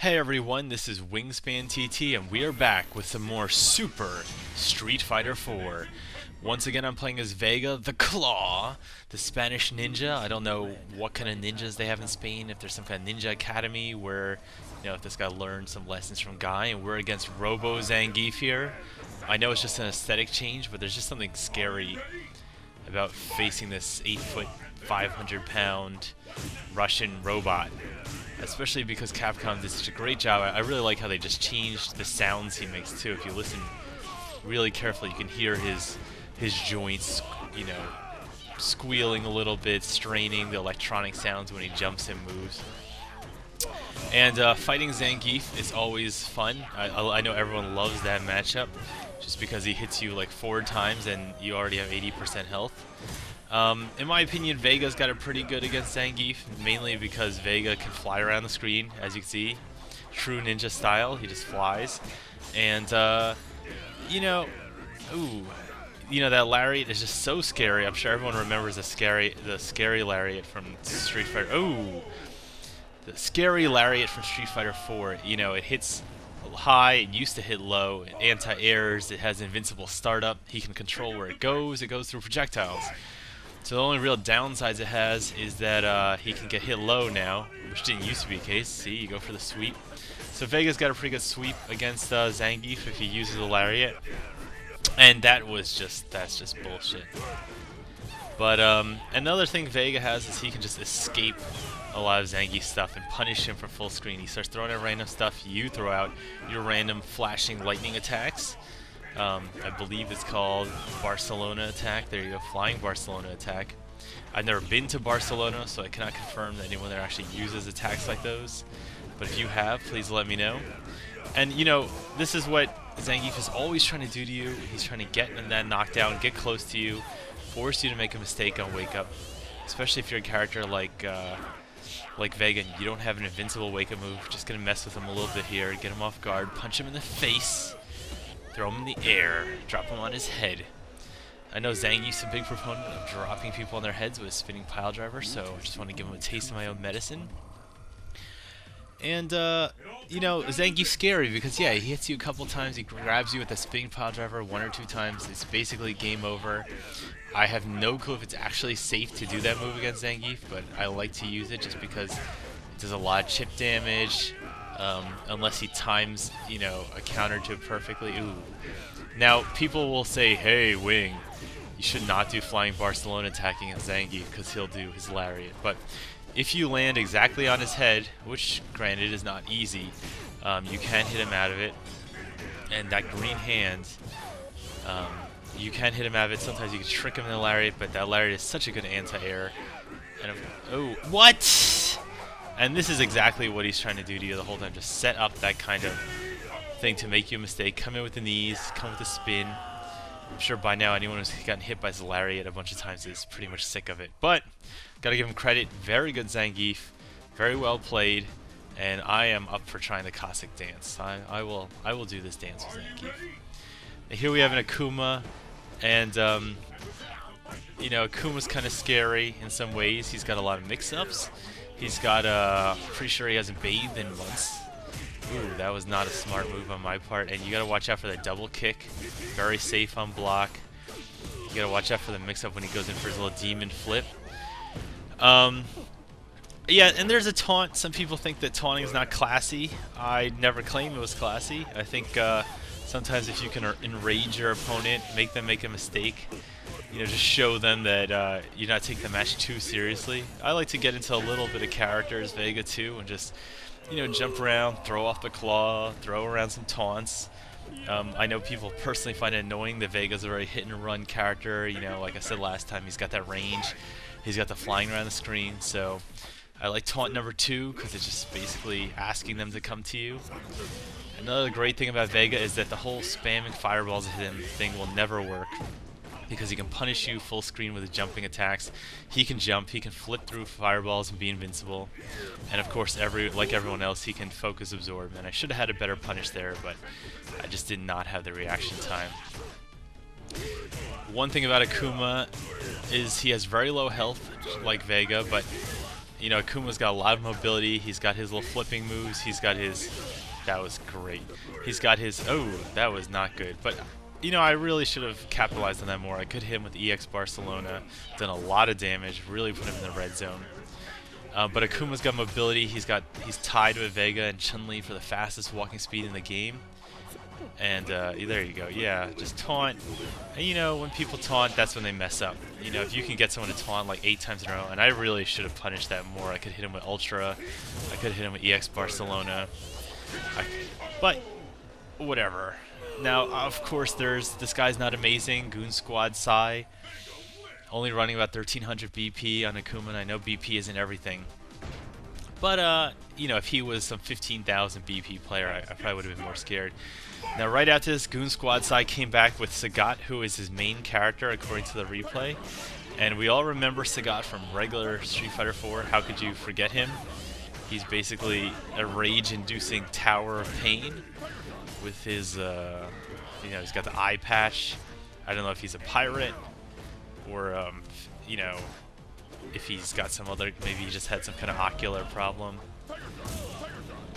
Hey everyone, this is WiNGSPANTT and we are back with some more Super Street Fighter 4. Once again I'm playing as Vega, the Claw, the Spanish ninja. I don't know what kind of ninjas they have in Spain, if there's some kind of ninja academy where, if this guy learned some lessons from Guy, and we're against Robo Zangief here. I know it's just an aesthetic change, but there's just something scary about facing this 8-foot, 500-pound Russian robot. Especially because Capcom did such a great job. I really like how they just changed the sounds he makes too. If you listen really carefully, you can hear his joints, squealing a little bit, straining, the electronic sounds when he jumps and moves. And fighting Zangief is always fun. I know everyone loves that matchup, just because he hits you like 4 times and you already have 80% health. In my opinion, Vega's got it pretty good against Zangief, mainly because Vega can fly around the screen, as you can see. True ninja style, he just flies. And, that lariat is just so scary. I'm sure everyone remembers the scary lariat from Street Fighter. Oh! The scary lariat from Street Fighter 4. It hits high, it used to hit low, it anti-airs, it has invincible startup, he can control where it goes through projectiles. So the only real downsides it has is that he can get hit low now, which didn't used to be the case. See, you go for the sweep. So Vega's got a pretty good sweep against Zangief if he uses the lariat. And that's just bullshit. But another thing Vega has is he can just escape a lot of Zangief's stuff and punish him for full screen. He starts throwing out random stuff, you throw out your random flashing lightning attacks. I believe it's called Barcelona attack. There you go, flying Barcelona attack. I've never been to Barcelona, so I cannot confirm that anyone there actually uses attacks like those. But if you have, please let me know. And this is what Zangief is always trying to do to you. He's trying to get in that knockdown, get close to you, force you to make a mistake on wake up. Especially if you're a character like Vega and you don't have an invincible wake up move. Just gonna mess with him a little bit here, get him off guard, punch him in the face. Throw him in the air, drop him on his head. I know Zangief's a big proponent of dropping people on their heads with a spinning pile driver, so I just want to give him a taste of my own medicine. And, Zangief's scary because, yeah, he hits you a couple times, he grabs you with a spinning pile driver 1 or 2 times, it's basically game over. I have no clue if it's actually safe to do that move against Zangief, but I like to use it just because it does a lot of chip damage. Unless he times, a counter to it perfectly. Ooh. Now, people will say, hey, Wing, you should not do flying Barcelona attacking at Zangief because he'll do his lariat. But if you land exactly on his head, which, granted, is not easy, you can hit him out of it. And that green hand, you can hit him out of it. Sometimes you can trick him in the lariat, but that lariat is such a good anti-air. And oh, what? And this is exactly what he's trying to do to you the whole time. Just set up that kind of thing to make you a mistake. Come in with the knees, come with the spin. I'm sure by now anyone who's gotten hit by his lariat a bunch of times is pretty much sick of it. But, gotta give him credit. Very good Zangief. Very well played. And I am up for trying the Cossack dance. I will do this dance with Zangief. And here we have an Akuma. And, Akuma's kind of scary in some ways. He's got a lot of mix-ups. He's got, pretty sure he hasn't bathed in months. Ooh, that was not a smart move on my part. And you gotta watch out for that double kick. Very safe on block. You gotta watch out for the mix-up when he goes in for his little demon flip. Yeah, and there's a taunt. Some people think that taunting is not classy. I never claimed it was classy. I think, sometimes if you can enrage your opponent, make them make a mistake, just show them that you're not taking the match too seriously. I like to get into a little bit of character as Vega too, and just, jump around, throw off the claw, throw around some taunts. I know people personally find it annoying that Vega's a very hit-and-run character. Like I said last time, he's got that range. He's got the flying around the screen, so I like taunt number 2 because it's just basically asking them to come to you. Another great thing about Vega is that the whole spamming fireballs at him thing will never work, because he can punish you full screen with his jumping attacks. He can jump, he can flip through fireballs and be invincible. And of course, like everyone else, he can focus absorb. And I should have had a better punish there, but I just did not have the reaction time. One thing about Akuma is he has very low health, like Vega, but You know, Akuma's got a lot of mobility. He's got his little flipping moves. He's got his... That was great. He's got his... Oh, that was not good. But, you know, I really should have capitalized on that more. I could hit him with EX Barcelona. Done a lot of damage. Really put him in the red zone. But Akuma's got mobility. He's tied with Vega and Chun-Li for the fastest walking speed in the game. And there you go. Yeah, just taunt. And you know, when people taunt, that's when they mess up. You know, if you can get someone to taunt like 8 times in a row, and I really should have punished that more. I could hit him with Ultra. I could hit him with EX Barcelona. But whatever. Now, of course, there's this guy's not amazing. Goon Squad Sai. Only running about 1300 BP on Akuma, and I know BP isn't everything. But, you know, if he was some 15,000 BP player, I probably would have been more scared. Now, right after this, Goon Squad side came back with Sagat, who is his main character, according to the replay. And we all remember Sagat from regular Street Fighter 4. How could you forget him? He's basically a rage-inducing tower of pain with his, you know, he's got the eye patch. I don't know if he's a pirate or, you know, if he's got some other, maybe he just had some kind of ocular problem.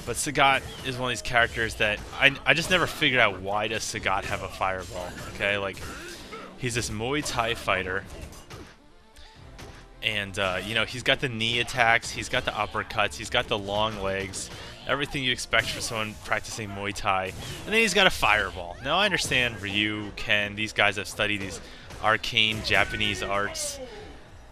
But Sagat is one of these characters that I just never figured out, why does Sagat have a fireball, okay? Like, he's this Muay Thai fighter, and, you know, he's got the knee attacks, he's got the uppercuts, he's got the long legs, everything you expect from someone practicing Muay Thai, and then he's got a fireball. Now, I understand Ryu, Ken, these guys have studied these arcane Japanese arts.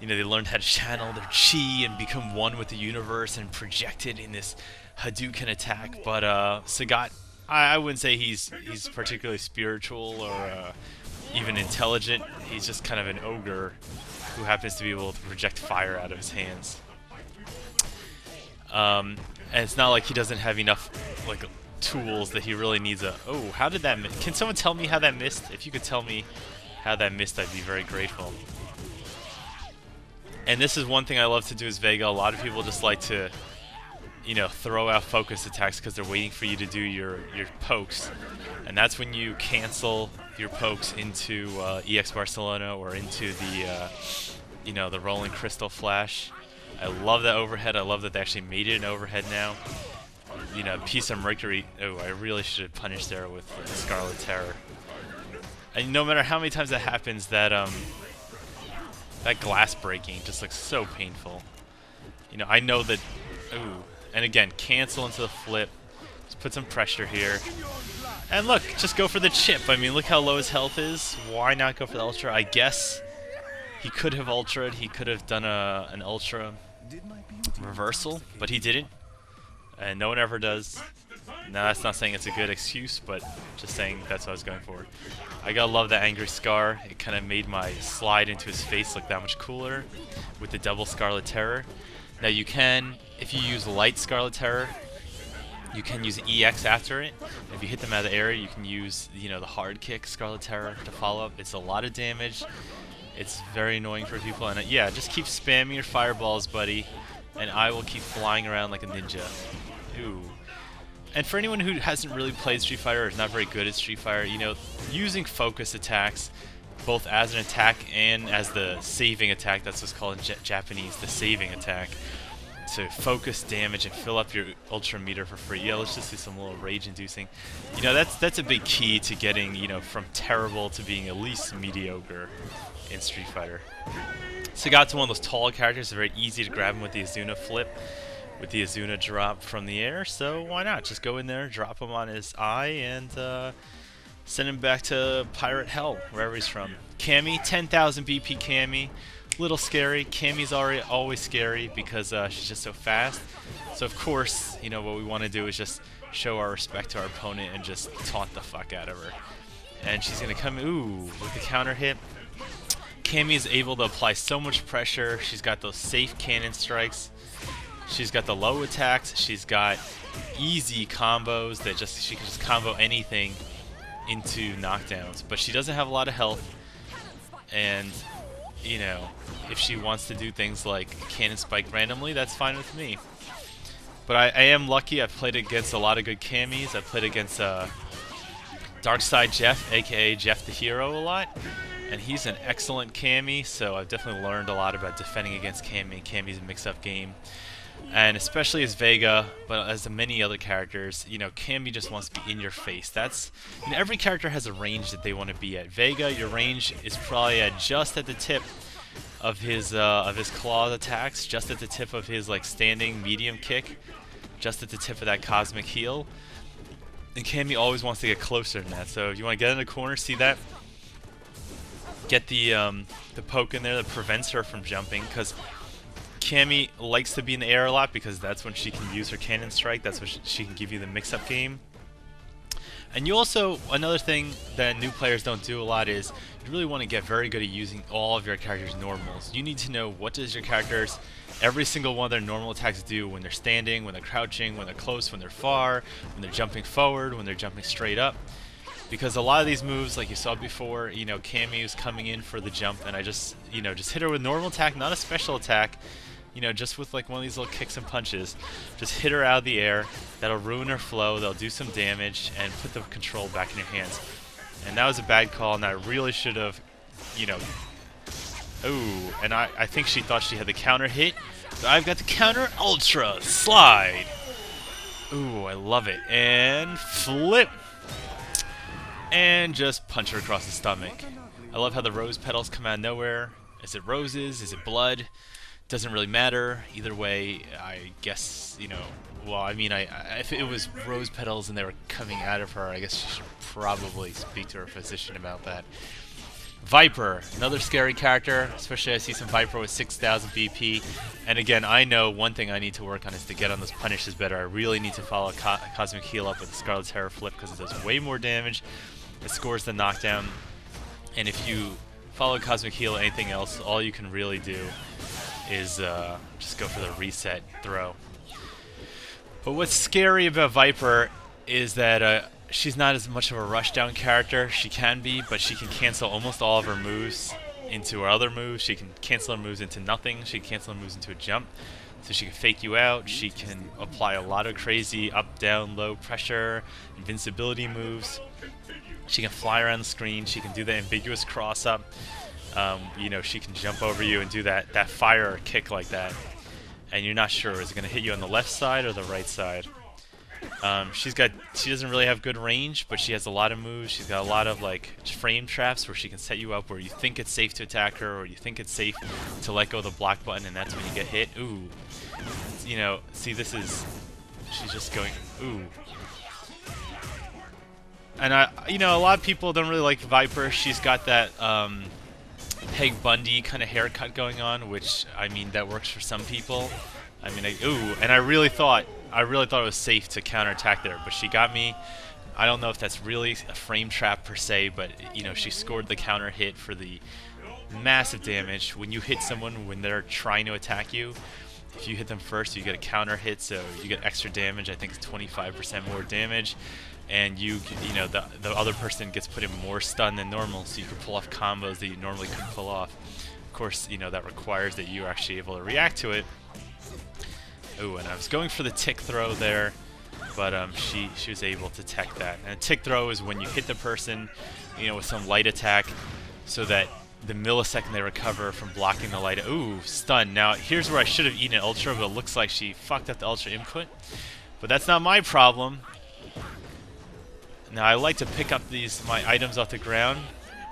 You know, they learned how to channel their chi and become one with the universe and project it in this Hadouken attack. But Sagat, I wouldn't say he's particularly spiritual or even intelligent. He's just kind of an ogre who happens to be able to project fire out of his hands. And it's not like he doesn't have enough like tools that he really needs a... Oh, how did that miss? Can someone tell me how that missed? If you could tell me how that missed, I'd be very grateful. And this is one thing I love to do as Vega. A lot of people just like to, you know, throw out focus attacks because they're waiting for you to do your pokes. And that's when you cancel your pokes into EX Barcelona or into the, you know, the Rolling Crystal Flash. I love that overhead. I love that they actually made it an overhead now. You know, Piece of Mercury. Oh, I really should have punished there with Scarlet Terror. And no matter how many times that happens, that that glass breaking just looks so painful. You know, I know that... Ooh. And again, cancel into the flip. Just put some pressure here. And look, just go for the chip. I mean, look how low his health is. Why not go for the Ultra? I guess he could have Ultra'd. He could have done an Ultra reversal, but he didn't. And no one ever does. Now, that's not saying it's a good excuse, but just saying that's what I was going for. I gotta love that angry Scar. It kind of made my slide into his face look that much cooler with the double Scarlet Terror. Now you can, if you use light Scarlet Terror, you can use EX after it. If you hit them out of the area, you can use, you know, the hard kick Scarlet Terror to follow up. It's a lot of damage. It's very annoying for people. And yeah, just keep spamming your fireballs, buddy, and I will keep flying around like a ninja. Ooh. And for anyone who hasn't really played Street Fighter or is not very good at Street Fighter, you know, using focus attacks, both as an attack and as the saving attack, that's what's called in Japanese, the saving attack, to focus damage and fill up your Ultra meter for free. Yeah, let's just do some little rage-inducing. You know, that's a big key to getting, you know, from terrible to being at least mediocre in Street Fighter. Sagat's one of those tall characters. It's very easy to grab him with the Azuna flip, with the Azuna drop from the air, so why not? Just go in there, drop him on his eye, and send him back to Pirate Hell, wherever he's from. Cammy, 10,000 BP Cammy. Little scary. Cammy's always scary because she's just so fast. So of course, you know, what we want to do is just show our respect to our opponent and just taunt the fuck out of her. And she's going to come, ooh, with the counter hit. Cammy is able to apply so much pressure. She's got those safe cannon strikes. She's got the low attacks. She's got easy combos that she can just combo anything into knockdowns. But she doesn't have a lot of health. And, you know, if she wants to do things like cannon spike randomly, that's fine with me. But I am lucky. I've played against a lot of good Cammys. I've played against Darkside Jeff, aka Jeff the Hero, a lot. And he's an excellent Cammy, so I've definitely learned a lot about defending against Cammy. Cammy's a mix-up game. And especially as Vega, but as many other characters, you know, Cammy just wants to be in your face. That's, you know, every character has a range that they want to be at. Vega, your range is probably at just at the tip of his claw attacks, just at the tip of his like standing medium kick, just at the tip of that cosmic heal. And Cammy always wants to get closer than that. So if you want to get in the corner, see that? Get the poke in there that prevents her from jumping, because Cammy likes to be in the air a lot because that's when she can use her cannon strike. That's when she can give you the mix-up game. And you also, another thing that new players don't do a lot is you really want to get very good at using all of your character's normals. You need to know what does your characters, every single one of their normal attacks do when they're standing, when they're crouching, when they're close, when they're far, when they're jumping forward, when they're jumping straight up. Because a lot of these moves, like you saw before, you know, Cammy was coming in for the jump, and I just, you know, just hit her with normal attack, not a special attack. You know, just with like one of these little kicks and punches, just hit her out of the air. That'll ruin her flow, they'll do some damage, and put the control back in your hands. And that was a bad call, and I really should have, you know... Ooh, and I think she thought she had the counter hit, but I've got the counter ultra slide. Ooh, I love it. And flip! And just punch her across the stomach. I love how the rose petals come out of nowhere. Is it roses? Is it blood? Doesn't really matter. Either way, I guess, you know, well, I mean, if it was rose petals and they were coming out of her, I guess she should probably speak to her physician about that. Viper, another scary character, especially I see some Viper with 6,000 BP. And again, I know one thing I need to work on is to get on those punishes better. I really need to follow Cosmic Heal up with the Scarlet Terror flip because it does way more damage. It scores the knockdown. And if you follow Cosmic Heal or anything else, all you can really do is just go for the reset throw. But what's scary about Viper is that she's not as much of a rushdown character. She can be, but she can cancel almost all of her moves into her other moves. She can cancel her moves into nothing. She can cancel her moves into a jump. So she can fake you out. She can apply a lot of crazy up, down, low pressure, invincibility moves. She can fly around the screen. She can do the ambiguous cross up. You know, she can jump over you and do that fire kick like that. And you're not sure, is it going to hit you on the left side or the right side? She doesn't really have good range, but she has a lot of moves. She's got a lot of like frame traps where she can set you up where you think it's safe to attack her or you think it's safe to let go of the block button, and that's when you get hit. Ooh. You know, see, she's just going, ooh. And you know, a lot of people don't really like Viper. She's got that Peg Bundy kind of haircut going on, which, I mean, that works for some people. I mean, ooh, and I really thought it was safe to counterattack there, but she got me. I don't know if that's really a frame trap per se, but, you know, she scored the counter hit for the massive damage. When you hit someone when they're trying to attack you, if you hit them first, you get a counter hit, so you get extra damage. I think it's 25% more damage. And you know, the other person gets put in more stun than normal, so you can pull off combos that you normally couldn't pull off. Of course, you know, that requires that you're actually able to react to it. Ooh, and I was going for the tick throw there, but she was able to tech that. And a tick throw is when you hit the person, you know, with some light attack, so that the millisecond they recover from blocking the light. Ooh, stun. Now, here's where I should have eaten an ultra, but it looks like she fucked up the ultra input. But that's not my problem. Now, I like to pick up my items off the ground,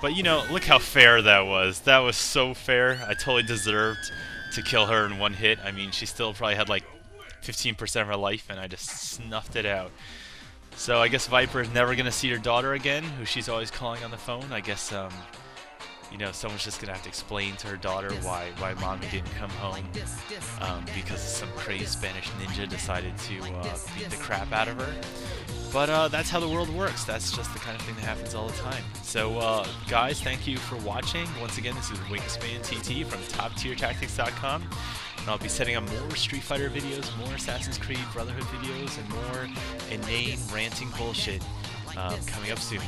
but, you know, look how fair that was. That was so fair. I totally deserved to kill her in one hit. I mean, she still probably had like 15% of her life, and I just snuffed it out. So I guess Viper is never going to see her daughter again, who she's always calling on the phone. I guess, you know, someone's just going to have to explain to her daughter why mommy didn't come home, because some crazy Spanish ninja decided to beat the crap out of her. But that's how the world works. That's just the kind of thing that happens all the time. So, guys, thank you for watching. Once again, this is WiNGSPANTT from TopTierTactics.com. And I'll be setting up more Street Fighter videos, more Assassin's Creed Brotherhood videos, and more inane ranting bullshit coming up soon.